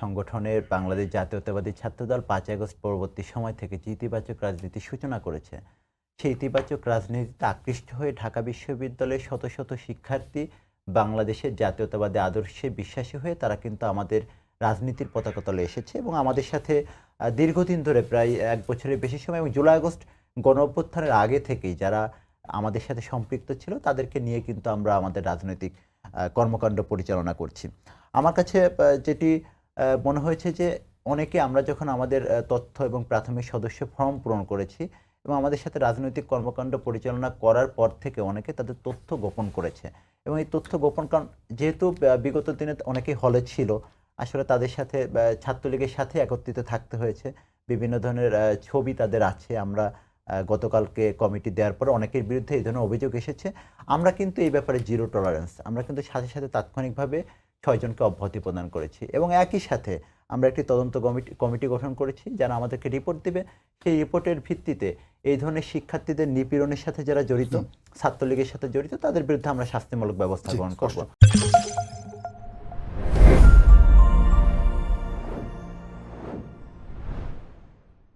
সংগঠনের বাংলাদেশ জাতীয়তাবাদী ছাত্রদল ৫ আগস্ট পরবর্তী সময় থেকে যে ইতিবাচক রাজনীতির সূচনা করেছে, সেই ইতিবাচক রাজনীতিতে আকৃষ্ট হয়ে ঢাকা বিশ্ববিদ্যালয়ের শত শত শিক্ষার্থী বাংলাদেশের জাতীয়তাবাদী আদর্শে বিশ্বাসী হয়ে তারা কিন্তু আমাদের রাজনীতির পতাকা তলে এসেছে এবং আমাদের সাথে দীর্ঘদিন ধরে প্রায় ১ বছরের বেশি সময় এবং জুলাই আগস্ট গণঅভ্যুত্থানের আগে থেকেই যারা আমাদের সাথে সম্পৃক্ত ছিল তাদেরকে নিয়ে কিন্তু আমরা আমাদের রাজনৈতিক কর্মকাণ্ড পরিচালনা করছি। আমার কাছে যেটি মনে হয়েছে যে অনেকে আমরা যখন আমাদের তথ্য এবং প্রাথমিক সদস্য ফর্ম পূরণ করেছি এবং আমাদের সাথে রাজনৈতিক কর্মকাণ্ড পরিচালনা করার পর থেকে অনেকে তাদের তথ্য গোপন করেছে এবং এই তথ্য গোপন কারণ যেহেতু বিগত দিনে অনেকেই হলে ছিল, আসলে তাদের সাথে ছাত্রলীগের সাথে একত্রিত থাকতে হয়েছে। বিভিন্ন ধরনের ছবি তাদের আছে। আমরা গতকালকে কমিটি দেওয়ার পরে অনেকের বিরুদ্ধে এই ধরনের অভিযোগ এসেছে। আমরা কিন্তু এই ব্যাপারে জিরো টলারেন্স, আমরা কিন্তু সাথে সাথে তাৎক্ষণিকভাবে ৬ জনকে অব্যাহতি প্রদান করেছি এবং একই সাথে আমরা একটি তদন্ত কমিটি গঠন করেছি যারা আমাদেরকে রিপোর্ট দিবে। সেই রিপোর্টের ভিত্তিতে এই ধরনের শিক্ষার্থীদের নিপীড়নের সাথে যারা জড়িত, ছাত্রলীগের সাথে জড়িত, তাদের বিরুদ্ধে আমরা শাস্তিমূলক ব্যবস্থা গ্রহণ করব।